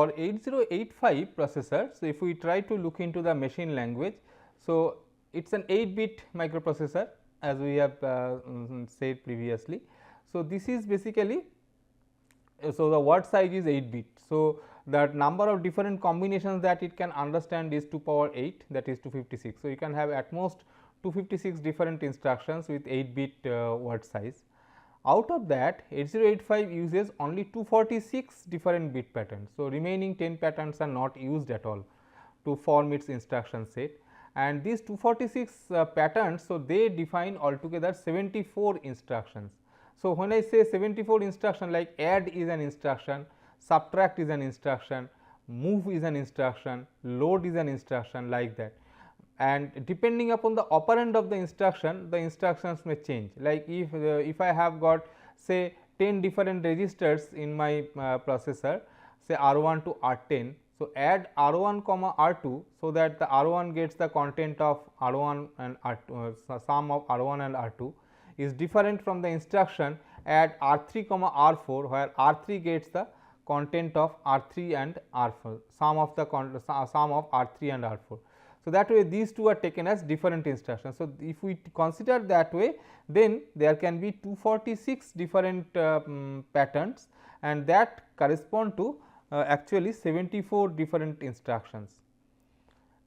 for 8085 processor, so if we try to look into the machine language, so it is an 8-bit microprocessor as we have said previously. So, this is basically, so the word size is 8-bit. So, the number of different combinations that it can understand is 2 power 8, that is 256. So, you can have at most 256 different instructions with 8-bit word size. Out of that, 8085 uses only 246 different bit patterns. So, remaining 10 patterns are not used at all to form its instruction set, and these 246 patterns, so they define altogether 74 instructions. So, when I say 74 instruction, like add is an instruction, subtract is an instruction, move is an instruction, load is an instruction, like that. And depending upon the operand of the instructions may change. Like if I have got say 10 different registers in my processor, say R1 to R10. So, add R1 comma R2, so that the R1 gets the content of R1 and R2, sum of R1 and R2 is different from the instruction add R3 comma R4, where R3 gets the content of R3 and R4, sum of R3 and R4. So, that way these two are taken as different instructions. So, if we consider that way, then there can be 246 different patterns, and that correspond to actually 74 different instructions,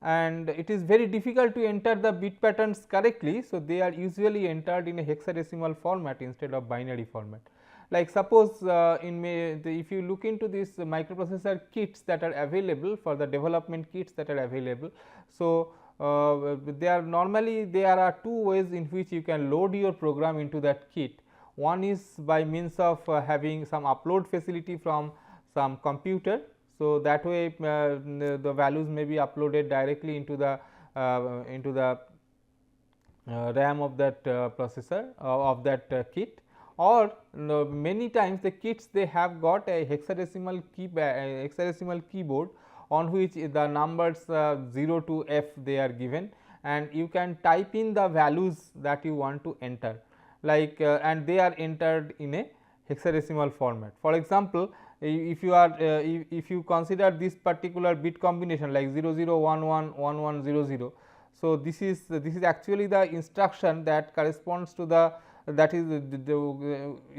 and it is very difficult to enter the bit patterns correctly. So, they are usually entered in a hexadecimal format instead of binary format. Like suppose if you look into this microprocessor kits that are available, for the development kits that are available. So, there are two ways in which you can load your program into that kit. One is by means of having some upload facility from some computer. So, that way the values may be uploaded directly into the RAM of that processor of that kit, or many times the kits they have got a hexadecimal keyboard on which the numbers 0 to F they are given, and you can type in the values that you want to enter, like and they are entered in a hexadecimal format. For example, if you consider this particular bit combination like 00111100. So, this is actually the instruction that corresponds to the, that is it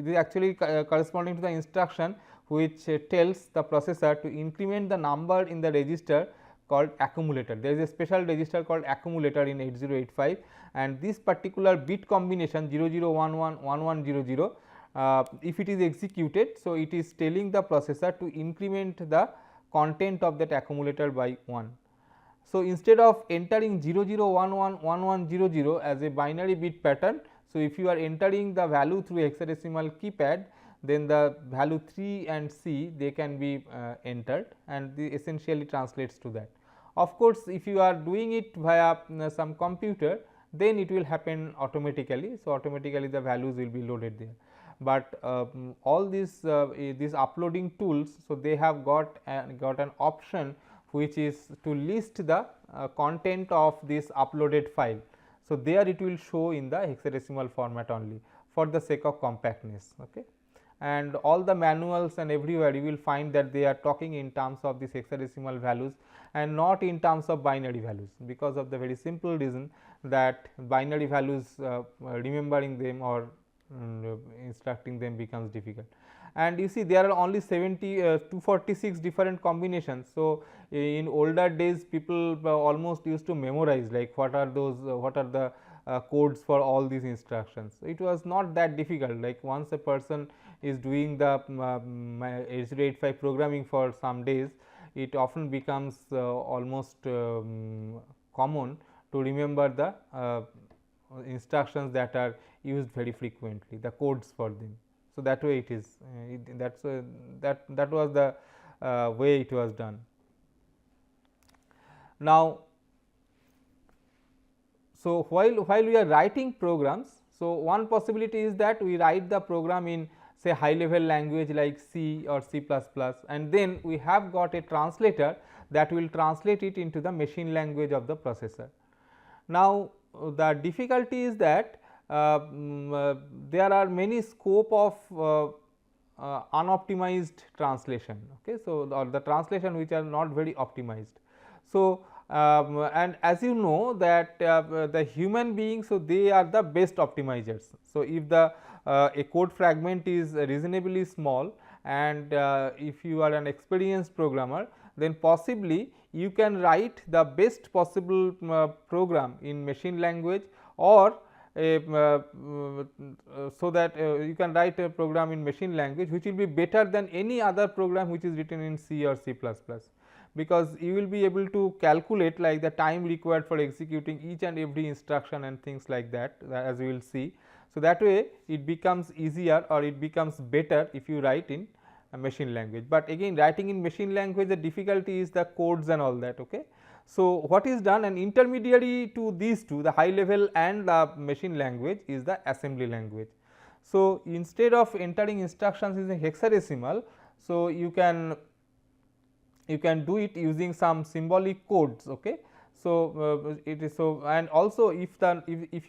is actually corresponding to the instruction which tells the processor to increment the number in the register called accumulator. There is a special register called accumulator in 8085, and this particular bit combination 00111100, if it is executed, so it is telling the processor to increment the content of that accumulator by 1. So, instead of entering 00111100 as a binary bit pattern, so if you are entering the value through hexadecimal keypad, then the value 3 and C they can be entered, and this essentially translates to that. Of course, if you are doing it via some computer, then it will happen automatically. So, automatically the values will be loaded there, but all these uploading tools, so they have got an option which is to list the content of this uploaded file. So, there it will show in the hexadecimal format only for the sake of compactness. Okay. And all the manuals and everywhere you will find that they are talking in terms of these hexadecimal values and not in terms of binary values, because of the very simple reason that binary values remembering them or instructing them becomes difficult. And you see there are only 246 different combinations. So, in older days people almost used to memorize like what are the codes for all these instructions. It was not that difficult, like once a person is doing the 8085 programming for some days, it often becomes almost common to remember the instructions that are used very frequently, the codes for them. So, that way it is that was the way it was done. Now, so while we are writing programs, so one possibility is that we write the program in say high level language like C or C++, and then we have got a translator that will translate it into the machine language of the processor. Now, the difficulty is that there are many scope of unoptimized translation. Okay. So, or the translation which are not very optimized. So, and as you know that the human beings, so they are the best optimizers. So, if the a code fragment is reasonably small and if you are an experienced programmer, then possibly you can write the best possible program in machine language, or so that you can write a program in machine language which will be better than any other program which is written in C or C++, because you will be able to calculate like the time required for executing each and every instruction and things like that, as we will see. So, that way it becomes easier or it becomes better if you write in a machine language, but again writing in machine language the difficulty is the codes and all that. Okay. So, what is done, an intermediary to these two, the high level and the machine language, is the assembly language. So, instead of entering instructions in a hexadecimal, so you can do it using some symbolic codes. Okay. So, it is so, and also if the if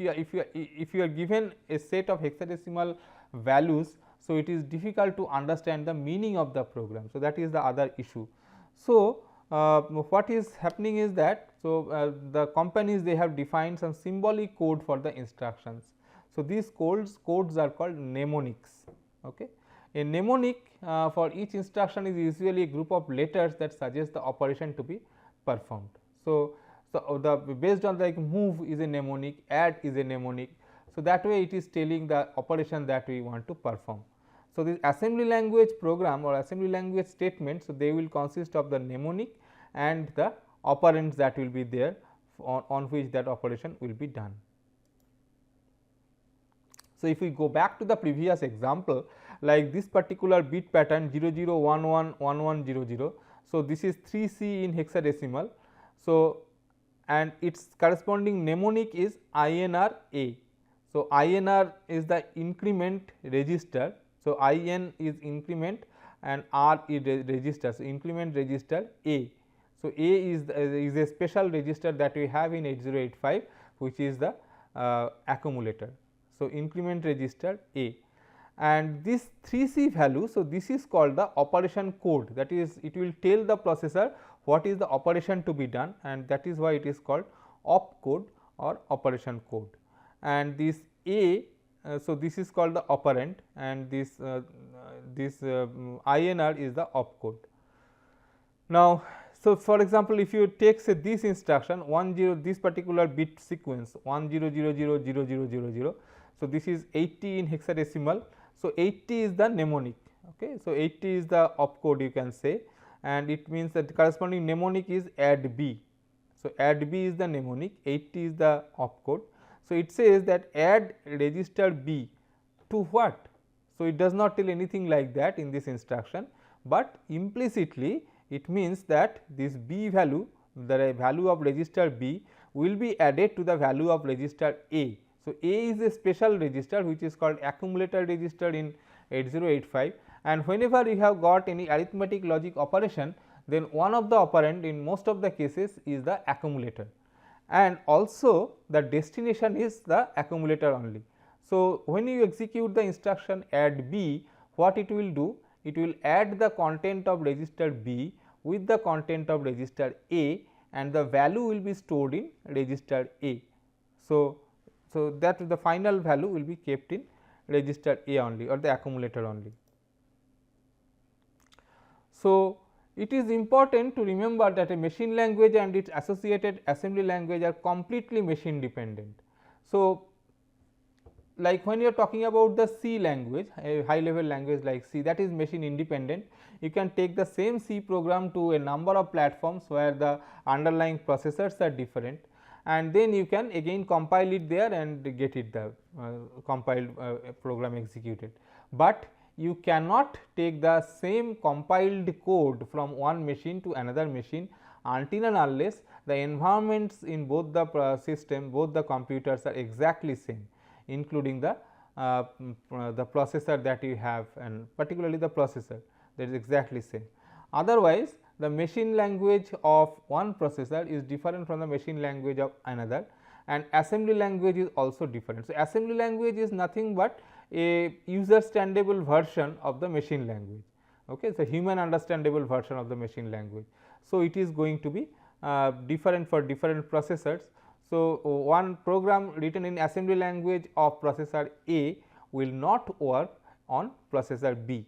you are given a set of hexadecimal values, so it is difficult to understand the meaning of the program. So, that is the other issue. So, what is happening is that, so the companies, they have defined some symbolic code for the instructions. So, these codes are called mnemonics. Okay. A mnemonic for each instruction is usually a group of letters that suggest the operation to be performed. So, the based on like move is a mnemonic, add is a mnemonic. So, that way it is telling the operation that we want to perform. So, this assembly language program or assembly language statement, so they will consist of the mnemonic and the operands that will be there on which that operation will be done. So, if we go back to the previous example, like this particular bit pattern 00111100. So, this is 3C in hexadecimal. So, and its corresponding mnemonic is INR A. So, INR is the increment register. So, IN is increment and R is register. So, increment register A. So, A is a special register that we have in 8085, which is the accumulator. So, increment register A, and this 3C value. So, this is called the operation code, that is it will tell the processor what is the operation to be done, and that is why it is called op code or operation code. And this A, so this is called the operand, and this INR is the opcode. Now, so for example, if you take say this instruction 10, this particular bit sequence 10000000. So, this is 80 in hexadecimal. So, 80 is the mnemonic. Okay. So, 80 is the opcode, you can say, and it means that the corresponding mnemonic is add B. So, add B is the mnemonic, 80 is the opcode. So, it says that add register B to what? So, it does not tell anything like that in this instruction, but implicitly it means that this B value, the value of register B will be added to the value of register A. So, A is a special register which is called accumulator register in 8085, and whenever you have got any arithmetic logic operation, then one of the operand in most of the cases is the accumulator, and also the destination is the accumulator only. So, when you execute the instruction add B, what it will do? It will add the content of register B with the content of register A, and the value will be stored in register A. So, that the final value will be kept in register A only, or the accumulator only. So, it is important to remember that a machine language and its associated assembly language are completely machine dependent. So, like when you are talking about the C language, a high level language like C, that is machine independent. You can take the same C program to a number of platforms where the underlying processors are different, and then you can again compile it there and get it the compiled program executed. But you cannot take the same compiled code from one machine to another machine until and unless the environments in both the system, both the computers are exactly same, including the processor that you have, and particularly the processor that is exactly same. Otherwise, the machine language of one processor is different from the machine language of another, and assembly language is also different. So, assembly language is nothing but a user standable version of the machine language. Okay, so human understandable version of the machine language. So, it is going to be different for different processors. So, one program written in assembly language of processor A will not work on processor B.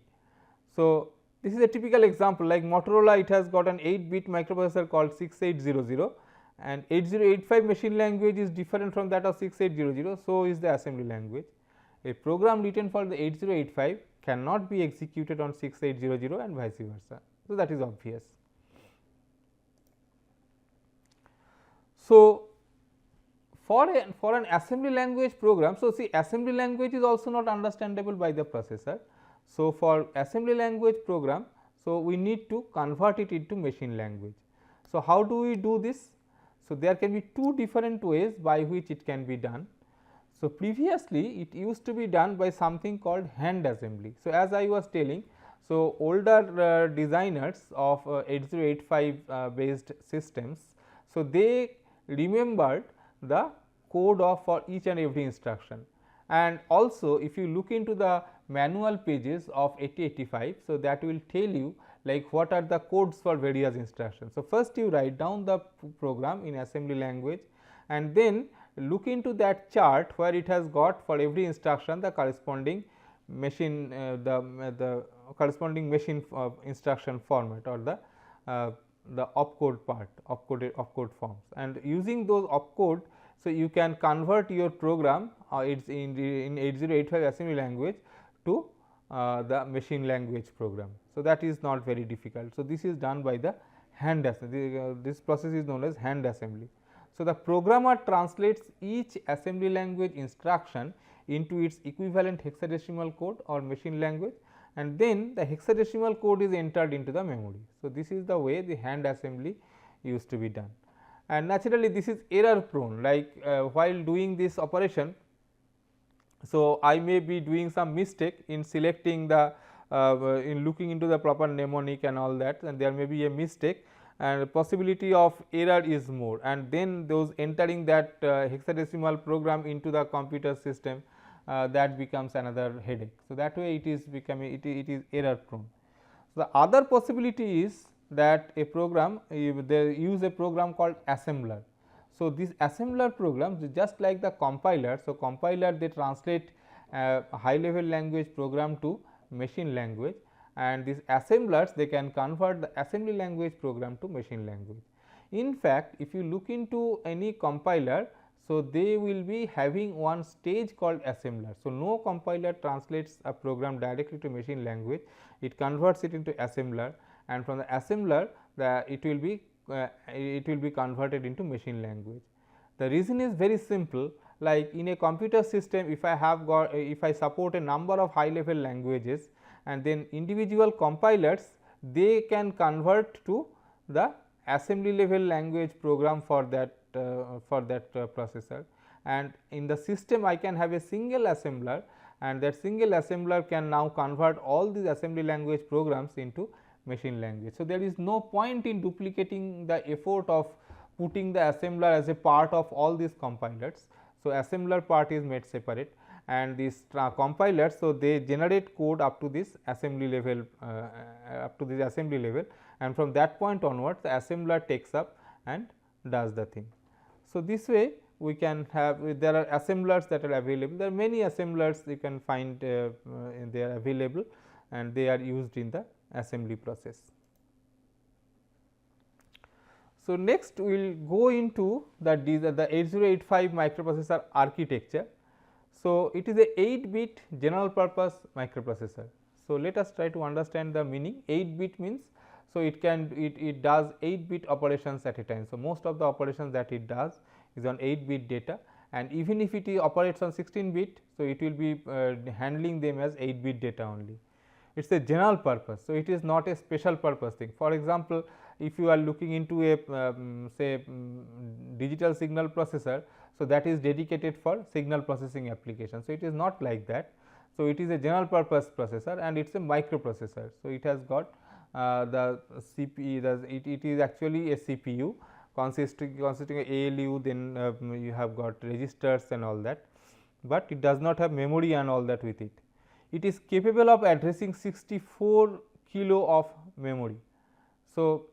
So, this is a typical example, like Motorola, it has got an 8-bit microprocessor called 6800, and 8085 machine language is different from that of 6800. So, is the assembly language. A program written for the 8085 cannot be executed on 6800 and vice versa. So, that is obvious. So, for an assembly language program, so see, assembly language is also not understandable by the processor. So, for assembly language program, so we need to convert it into machine language. So, how do we do this? So, there can be two different ways by which it can be done. So, previously it used to be done by something called hand assembly. So, as I was telling, so older designers of 8085 based systems, so they remembered the code of for each and every instruction, and also if you look into the manual pages of 8085, so that will tell you like what are the codes for various instructions. So, first you write down the program in assembly language, and then look into that chart where it has got for every instruction the corresponding machine the corresponding machine instruction format, or the opcode part, opcode forms, and using those opcode, so you can convert your program it's in 8085 assembly language to the machine language program. So, that is not very difficult. So, this is done by the hand assembly. This process is known as hand assembly. So, the programmer translates each assembly language instruction into its equivalent hexadecimal code or machine language, and then the hexadecimal code is entered into the memory. So, this is the way the hand assembly used to be done, and naturally this is error prone, like while doing this operation. So, I may be doing some mistake in selecting the in looking into the proper mnemonic and all that, and there may be a mistake, and possibility of error is more, and then those entering that hexadecimal program into the computer system, that becomes another headache. So, that way it is becoming it is error prone. So, the other possibility is that a program they use a program called assembler. So, this assembler program is just like the compiler. So, compiler they translate high level language program to machine language, and these assemblers they can convert the assembly language program to machine language. In fact, if you look into any compiler, so they will be having one stage called assembler. So, no compiler translates a program directly to machine language, it converts it into assembler, and from the assembler it will be converted into machine language. The reason is very simple, like in a computer system, if I support a number of high level languages, and then individual compilers they can convert to the assembly level language program for that processor, and in the system I can have a single assembler, and that single assembler can now convert all these assembly language programs into machine language. So, there is no point in duplicating the effort of putting the assembler as a part of all these compilers. So, assembler part is made separate, and these compilers, so they generate code up to this assembly level and from that point onwards the assembler takes up and does the thing. So, this way we can have there are assemblers that are available, there are many assemblers you can find they are available, and they are used in the assembly process. So, next we will go into the 8085 microprocessor architecture. So, it is a 8-bit general purpose microprocessor. So, let us try to understand the meaning. 8-bit means, so it does 8-bit operations at a time. So, most of the operations that it does is on 8-bit data, and even if it operates on 16-bit, so it will be handling them as 8-bit data only. It is a general purpose. So, it is not a special purpose thing. For example, if you are looking into a say digital signal processor, so that is dedicated for signal processing application. So, it is not like that. So, it is a general purpose processor, and it is a microprocessor. So, it has got the CPU, it is actually a CPU consisting of ALU, then you have got registers and all that. but it does not have memory and all that with it. It is capable of addressing 64 kilo of memory. So,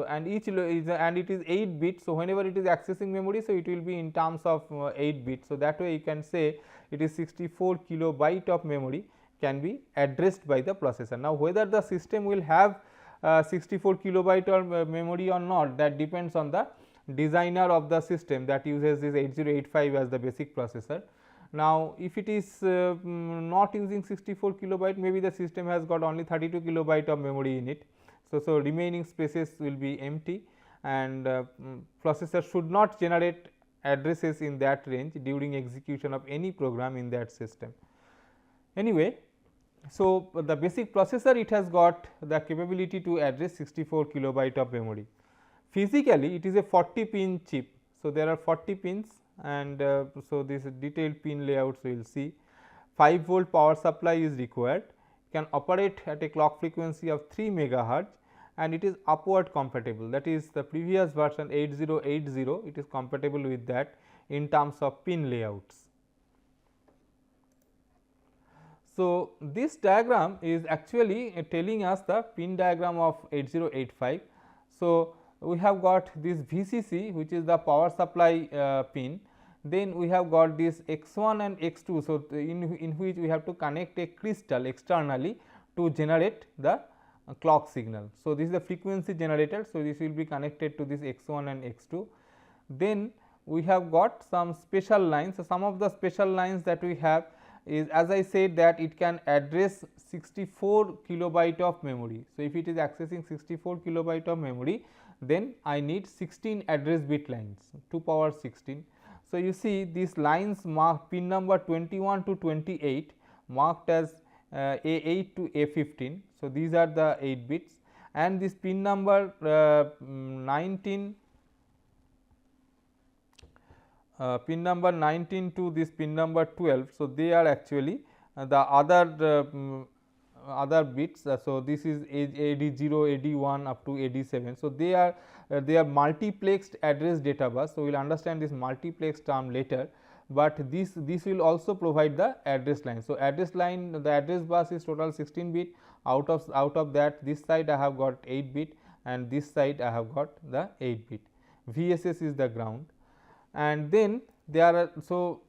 and each is and it is 8 bit. So, whenever it is accessing memory, so it will be in terms of 8 bit. So, that way you can say it is 64 kilobyte of memory can be addressed by the processor. Now, whether the system will have 64 kilobyte or memory or not, that depends on the designer of the system that uses this 8085 as the basic processor. Now, if it is not using 64 kilobyte, maybe the system has got only 32 kilobyte of memory in it. So, remaining spaces will be empty, and processor should not generate addresses in that range during execution of any program in that system. Anyway, so the basic processor, it has got the capability to address 64 kilobyte of memory. Physically, it is a 40 pin chip. So, there are 40 pins, and so this detailed pin layouts we will see. 5 volt power supply is required, can operate at a clock frequency of 3 megahertz, and it is upward compatible, that is the previous version 8080, it is compatible with that in terms of pin layouts. So, this diagram is actually telling us the pin diagram of 8085. So, we have got this VCC, which is the power supply pin, then we have got this X1 and X2. So, in which we have to connect a crystal externally to generate the clock signal. So, this is the frequency generator. So, this will be connected to this X1 and X2. Then we have got some special lines. So, some of the special lines that we have is, as I said, that it can address 64 kilobyte of memory. So, if it is accessing 64 kilobyte of memory, then I need 16 address bit lines, 2 power 16. So, you see these lines marked pin number 21 to 28 marked as A8 to A15. So, these are the 8 bits, and this pin number 19 pin number 19 to this pin number 12. So, they are actually the other bits. So, this is AD0, AD1 up to AD7. So, they are multiplexed address data bus. So, we will understand this multiplex term later, but this will also provide the address line. So, address line, the address bus is total 16 bit, out of that this side I have got 8 bit, and this side I have got the 8 bit. VSS is the ground, and then there are, so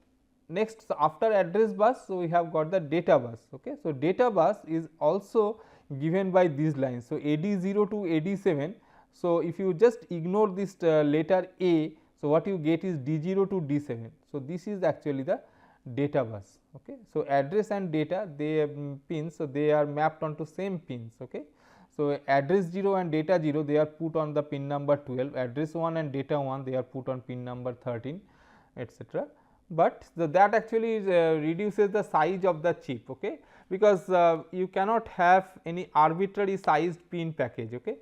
next, so after address bus, so we have got the data bus. Okay. So, data bus is also given by these lines. So, AD0 to AD7. So, if you just ignore this letter A, so what you get is D0 to D7. So, this is actually the data bus. Okay. So, address and data, they pins, so they are mapped onto same pins. Okay. So, address 0 and data 0, they are put on the pin number 12, address 1 and data 1, they are put on pin number 13, etc. But that actually reduces the size of the chip, okay, because you cannot have any arbitrary sized pin package. Okay.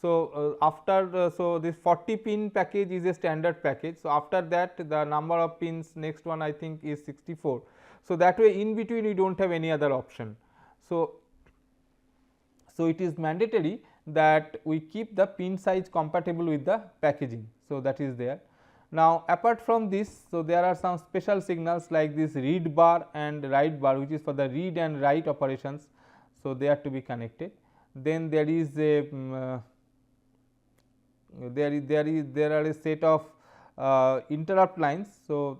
So, after so this 40 pin package is a standard package. So, after that the number of pins, next one I think is 64. So, that way in between we do not have any other option. So, it is mandatory that we keep the pin size compatible with the packaging. So, that is there. Now, apart from this, so there are some special signals like this read bar and write bar, which is for the read and write operations. So, they are to be connected. Then there is a there are a set of interrupt lines. So,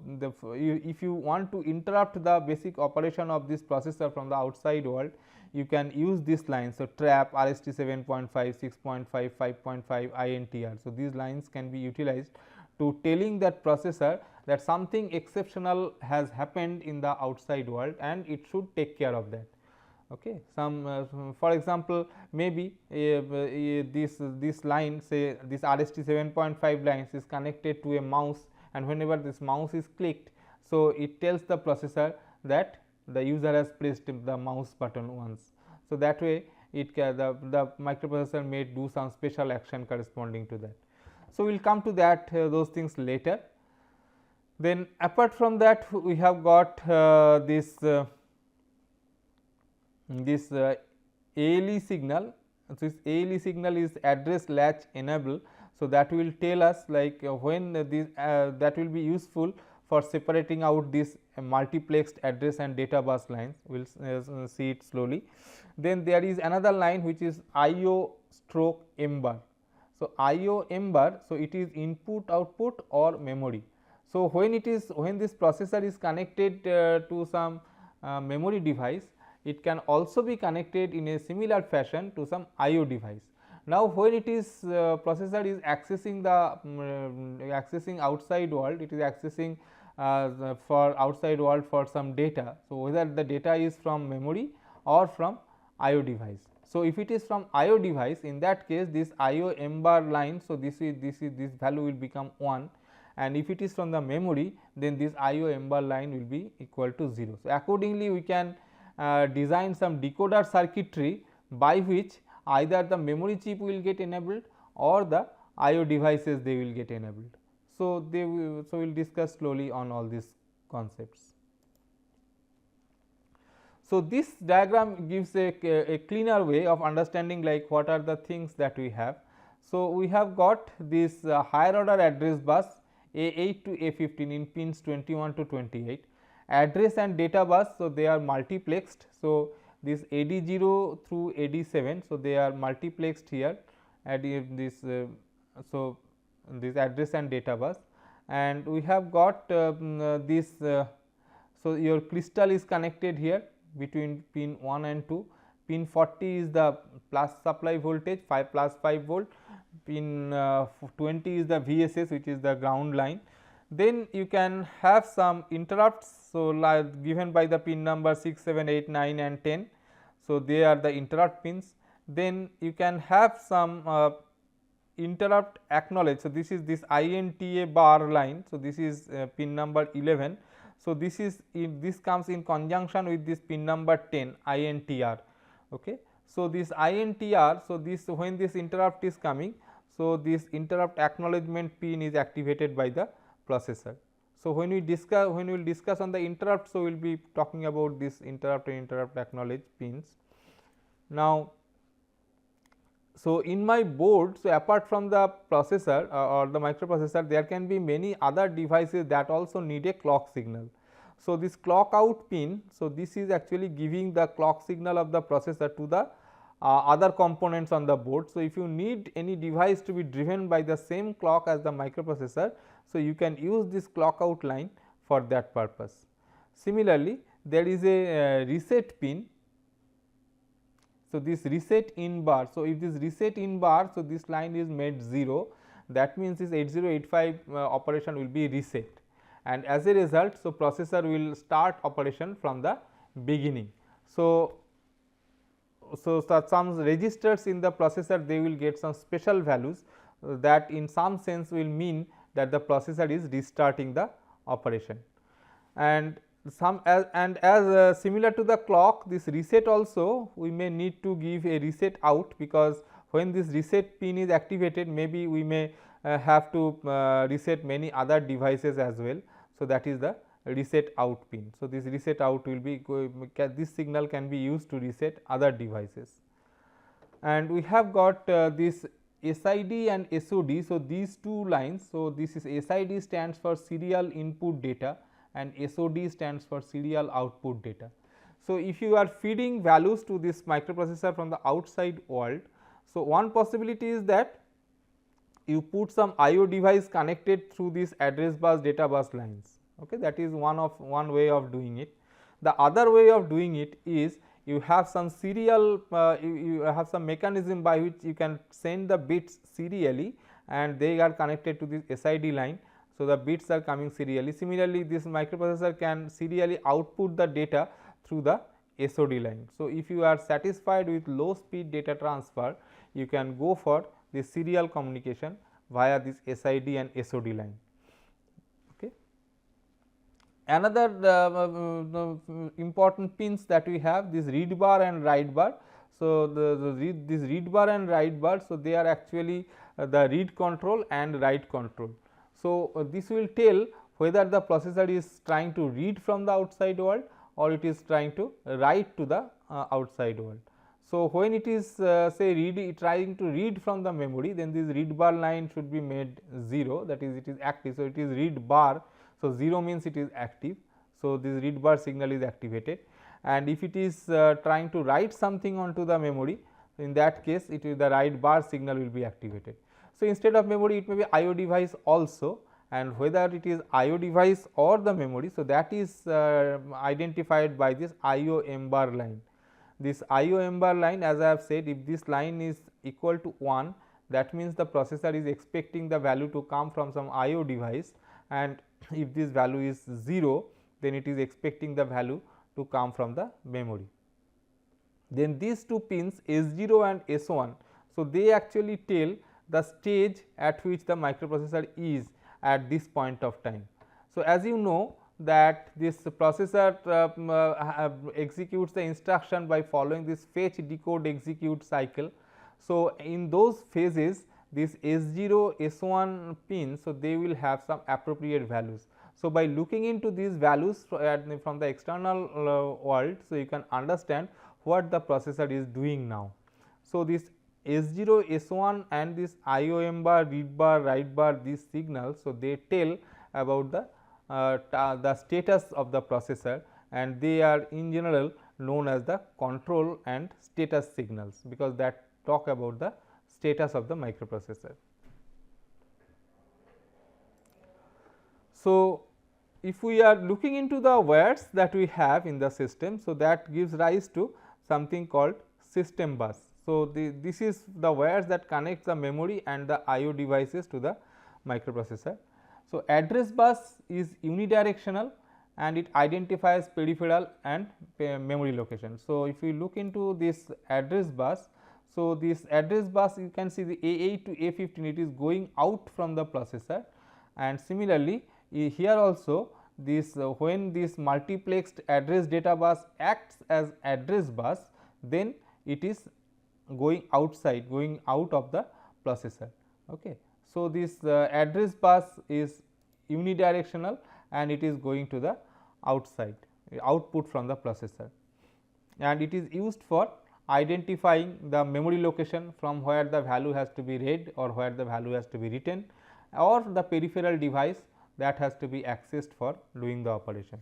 if you want to interrupt the basic operation of this processor from the outside world, you can use this line. So, trap, RST 7.5, 6.5, 5.5, INTR. So, these lines can be utilized to telling that processor that something exceptional has happened in the outside world and it should take care of that. Okay. Some for example, maybe this line, say this RST 7.5 lines is connected to a mouse, and whenever this mouse is clicked, so it tells the processor that the user has pressed the mouse button once. So, that way it can, the microprocessor may do some special action corresponding to that. So, we will come to that those things later. Then apart from that, we have got this ALE signal. So, this ALE signal is address latch enable. So, that will tell us like when this that will be useful for separating out this multiplexed address and data bus lines. We will see it slowly. Then there is another line which is IO stroke M bar. So, IO M bar, so it is input output or memory. So, when this processor is connected to some memory device, it can also be connected in a similar fashion to some IO device. Now, when it is processor is accessing the accessing outside world, it is accessing for outside world for some data. So, whether the data is from memory or from IO device. So, if it is from IO device, in that case this IO M bar line, so this value will become 1, and if it is from the memory, then this IO M bar line will be equal to 0. So, accordingly we can design some decoder circuitry by which either the memory chip will get enabled or the IO devices they will get enabled. So, we will discuss slowly on all these concepts. So, this diagram gives a cleaner way of understanding like what are the things that we have. So, we have got this higher order address bus A8 to A15 in pins 21 to 28, address and data bus. So, they are multiplexed. So, this AD0 through AD7. So, they are multiplexed here at this. So, this address and data bus, and we have got this. So, your crystal is connected here between pin 1 and 2. Pin 40 is the plus supply voltage 5 plus 5 volt, pin 20 is the VSS, which is the ground line. Then you can have some interrupts. So, like given by the pin number 6, 7, 8, 9 and 10. So, they are the interrupt pins. Then you can have some interrupt acknowledge. So, this is this INTA bar line. So, this is pin number 11. So, this comes in conjunction with this pin number 10 INTR. Okay. So, this INTR, so this when this interrupt is coming, so this interrupt acknowledgement pin is activated by the processor. So, when we will discuss on the interrupt, so we will be talking about this interrupt and interrupt acknowledge pins. Now, so in my board, so apart from the processor or the microprocessor, there can be many other devices that also need a clock signal. So, this clock out pin, so this is actually giving the clock signal of the processor to the other components on the board. So, if you need any device to be driven by the same clock as the microprocessor, so you can use this clock out line for that purpose. Similarly, there is a reset pin. So, this reset in bar. So, if this reset in bar, so this line is made 0, that means this 8085 operation will be reset, and as a result, so processor will start operation from the beginning. So, some registers in the processor, they will get some special values that in some sense will mean that the processor is restarting the operation. And as similar to the clock, this reset also we may need to give a reset out, because when this reset pin is activated, maybe we may have to reset many other devices as well. So, that is the reset out pin. So, this reset out will be this signal can be used to reset other devices. And we have got this SID and SOD. So, these two lines. So, this is SID stands for serial input data and SOD stands for serial output data. So, if you are feeding values to this microprocessor from the outside world, so one possibility is that you put some IO device connected through this address bus data bus lines. Okay, that is one way of doing it. The other way of doing it is you have some serial you have some mechanism by which you can send the bits serially and they are connected to this SID line. So, the bits are coming serially. Similarly, this microprocessor can serially output the data through the SOD line. So, if you are satisfied with low speed data transfer, you can go for the serial communication via this SID and SOD line. Okay. Another important pins that we have, this read bar and write bar. So, this read bar and write bar, so they are actually the read control and write control. So, this will tell whether the processor is trying to read from the outside world or it is trying to write to the outside world. So, when it is say trying to read from the memory, then this read bar line should be made 0, that is it is active. So, it is read bar. So, 0 means it is active. So, this read bar signal is activated, and if it is trying to write something onto the memory, in that case it will, the write bar signal will be activated. So, instead of memory it may be IO device also, and whether it is IO device or the memory. So, that is identified by this IO M bar line. This IO M bar line, as I have said, if this line is equal to 1, that means the processor is expecting the value to come from some IO device, and if this value is 0, then it is expecting the value to come from the memory. Then these two pins S0 and S1, so they actually tell the stage at which the microprocessor is at this point of time. So, as you know that this processor executes the instruction by following this fetch, decode, execute cycle. So, in those phases this S0, S1 pins, so they will have some appropriate values. So, by looking into these values from the external world, so you can understand what the processor is doing now. So, this S0, S1 and this IOM bar, read bar, write bar, these signals, so they tell about the status of the processor, and they are in general known as the control and status signals, because that talk about the status of the microprocessor. So, if we are looking into the wires that we have in the system, so that gives rise to something called system bus. So, this is the wires that connect the memory and the IO devices to the microprocessor. So, address bus is unidirectional and it identifies peripheral and memory location. So, if you look into this address bus, so this address bus, you can see the A8 to A15, it is going out from the processor, and similarly here also this when this multiplexed address data bus acts as address bus, then it is going outside, going out of the processor. Okay. So, this address bus is unidirectional and it is going to the outside, output from the processor, and it is used for identifying the memory location from where the value has to be read or where the value has to be written, or the peripheral device that has to be accessed for doing the operation.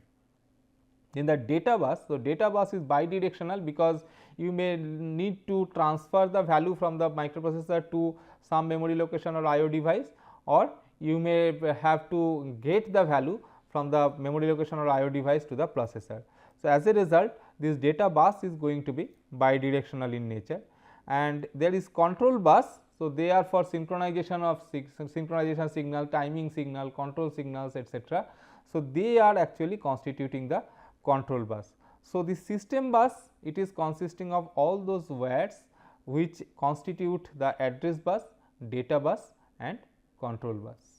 Then the data bus, so data bus is bidirectional, because you may need to transfer the value from the microprocessor to some memory location or IO device, or you may have to get the value from the memory location or IO device to the processor. So, as a result, this data bus is going to be bidirectional in nature, and there is control bus. So, they are for synchronization of synchronization signal, timing signal, control signals, etc. So, they are actually constituting the control bus. So, the system bus, it is consisting of all those wires which constitute the address bus, data bus and control bus.